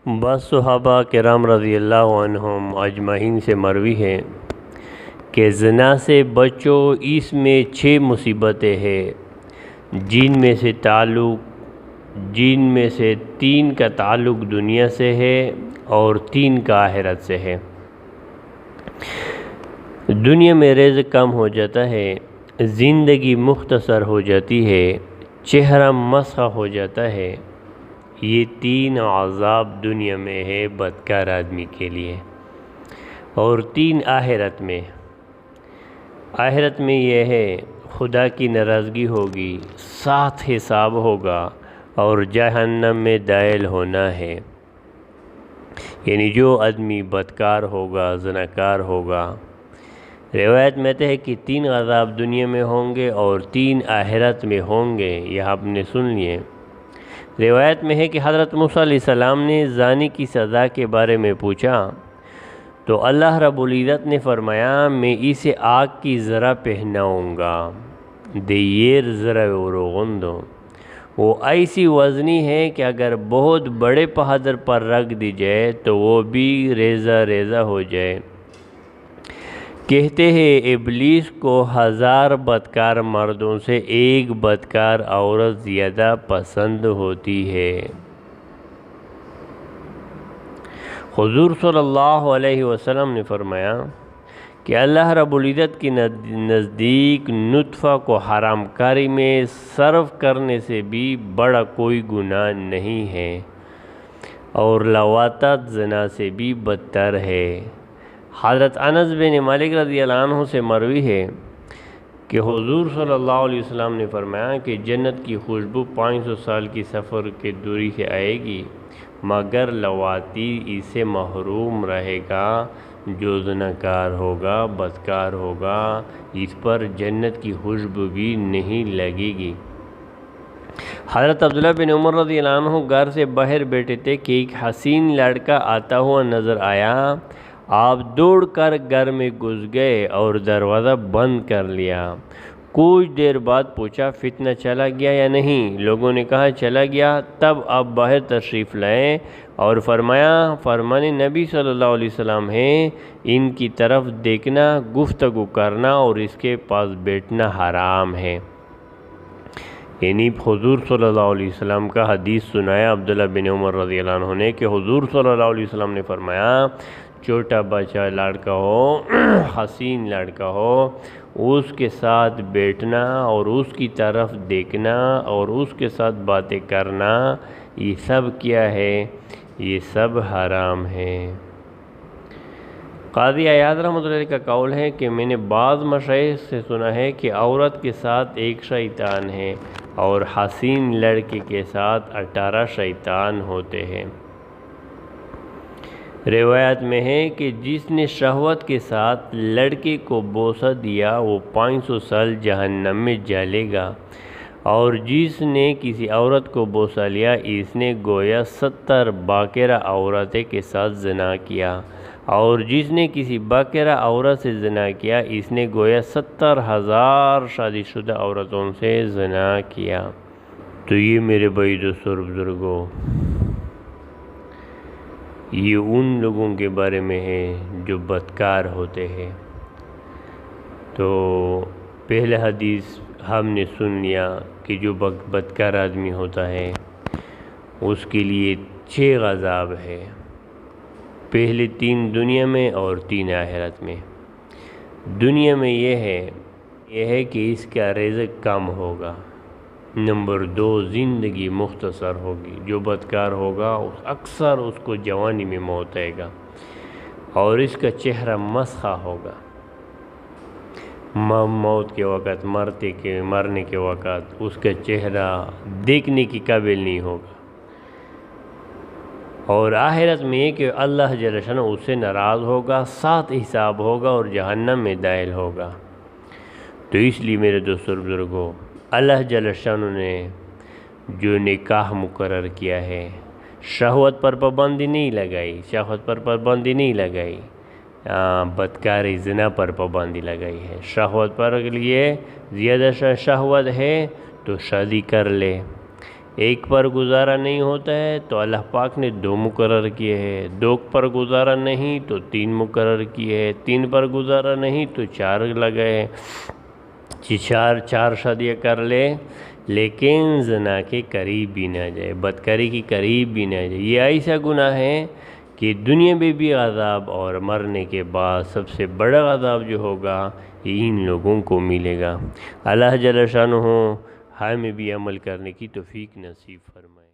بعض صحابہ کرام رضی اللہ عنہم اجمعین سے مروی ہے کہ زنا سے بچو، اس میں 6 مصیبتیں ہیں، جن میں سے 3 کا تعلق دنیا سے ہے اور 3 کا آخرت سے ہے۔ دنیا میں رزق کم ہو جاتا ہے، زندگی مختصر ہو جاتی ہے، چہرہ مسخ ہو جاتا ہے۔ یہ 3 عذاب دنیا میں ہے بدکار آدمی کے لیے، اور 3 آخرت میں۔ آخرت میں یہ ہے خدا کی ناراضگی ہوگی، 7 حساب ہوگا اور جہنم میں داخل ہونا ہے۔ یعنی جو آدمی بدکار ہوگا، زناکار ہوگا، روایت میں ہے کہ 3 عذاب دنیا میں ہوں گے اور 3 آخرت میں ہوں گے۔ یہ آپ نے سن لیے۔ روایت میں ہے کہ حضرت موسیٰ علیہ السلام نے زانی کی سزا کے بارے میں پوچھا تو اللہ رب العزت نے فرمایا میں اسے آگ کی ذرہ پہناؤں گا، دیر ذرہ ورغندو۔ وہ ایسی وزنی ہے کہ اگر بہت بڑے پہاڑ پر رکھ دی جائے تو وہ بھی ریزہ ریزہ ہو جائے۔ کہتے ہیں ابلیس کو 1000 بدکار مردوں سے ایک بدکار عورت زیادہ پسند ہوتی ہے۔ حضور صلی اللہ علیہ وسلم نے فرمایا کہ اللہ رب العزت کے نزدیک نطفہ کو حرام کاری میں صرف کرنے سے بھی بڑا کوئی گناہ نہیں ہے، اور لواطت زنا سے بھی بدتر ہے۔ حضرت انس بن مالک رضی اللہ عنہ سے مروی ہے کہ حضور صلی اللہ علیہ وسلم نے فرمایا کہ جنت کی خوشبو 500 سال کی سفر کی دوری سے آئے گی، مگر لواطی اسے محروم رہے گا۔ جو زناکار ہوگا، بدکار ہوگا، اس پر جنت کی خوشبو بھی نہیں لگے گی۔ حضرت عبداللہ بن عمر رضی اللہ عنہ گھر سے باہر بیٹھے تھے کہ ایک حسین لڑکا آتا ہوا نظر آیا۔ آپ دوڑ کر گھر میں گھس گئے اور دروازہ بند کر لیا۔ کچھ دیر بعد پوچھا فتنہ چلا گیا یا نہیں؟ لوگوں نے کہا چلا گیا۔ تب آپ باہر تشریف لائے اور فرمان نبی صلی اللہ علیہ وسلم ہے، ان کی طرف دیکھنا، گفتگو کرنا اور اس کے پاس بیٹھنا حرام ہے۔ یعنی حضور صلی اللہ علیہ وسلم کا حدیث سنایا عبداللہ بن عمر رضی اللہ عنہ نے کہ حضور صلی اللہ علیہ وسلم نے فرمایا چھوٹا بچہ لڑکا ہو، حسین لڑکا ہو، اس کے ساتھ بیٹھنا اور اس کی طرف دیکھنا اور اس کے ساتھ باتیں کرنا، یہ سب کیا ہے؟ یہ سب حرام ہے۔ قاضی عیاض رحمۃ اللہ علیہ کا قول ہے کہ میں نے بعض مشائخ سے سنا ہے کہ عورت کے ساتھ 1 شیطان ہے اور حسین لڑکے کے ساتھ 18 شیطان ہوتے ہیں۔ روایت میں ہے کہ جس نے شہوت کے ساتھ لڑکے کو بوسہ دیا وہ 500 سال جہنم میں جلے گا، اور جس نے کسی عورت کو بوسہ لیا اس نے گویا 70 باکرہ عورتیں کے ساتھ زنا کیا، اور جس نے کسی باکرہ عورت سے زنا کیا اس نے گویا 70,000 شادی شدہ عورتوں سے زنا کیا۔ تو یہ میرے بھائی دوستو اور بزرگوں، یہ ان لوگوں کے بارے میں ہے جو بدکار ہوتے ہیں۔ تو پہلا حدیث ہم نے سن لیا کہ جو بدکار آدمی ہوتا ہے اس کے لیے 6 عذاب ہے، پہلے 3 دنیا میں اور 3 آخرت میں۔ دنیا میں یہ ہے کہ اس کا رزق کم ہوگا۔ نمبر 2، زندگی مختصر ہوگی۔ جو بدکار ہوگا اکثر اس کو جوانی میں موت آئے گا، اور اس کا چہرہ مسخہ ہوگا۔ موت کے وقت، مرنے کے وقت اس کا چہرہ دیکھنے کی قابل نہیں ہوگا۔ اور آخرت میں یہ کہ اللہ جل شانہ اس سے ناراض ہوگا، 7 حساب ہوگا اور جہنم میں داخل ہوگا۔ تو اس لیے میرے دوستو بزرگوں، اللہ جل شانہ نے جو نکاح مقرر کیا ہے، شہوت پر پابندی نہیں لگائی، بدکاری زنا پر پابندی لگائی ہے۔ شہوت پر لیے زیادہ شہوت ہے تو شادی کر لے، ایک پر گزارا نہیں ہوتا ہے تو اللہ پاک نے 2 مقرر کیے ہیں، 2 پر گزارا نہیں تو 3 مقرر کیے ہیں، 3 پر گزارا نہیں تو 4 لگائے، 4 شادیاں کر لے لیکن زنا کے قریب بھی نہ جائے، بدکاری کی قریب بھی نہ جائے۔ یہ ایسا گناہ ہے کہ دنیا میں بھی عذاب اور مرنے کے بعد سب سے بڑا عذاب جو ہوگا یہ ان لوگوں کو ملے گا۔ اللہ جل شانہ ہمیں بھی عمل کرنے کی توفیق نصیب فرمائے۔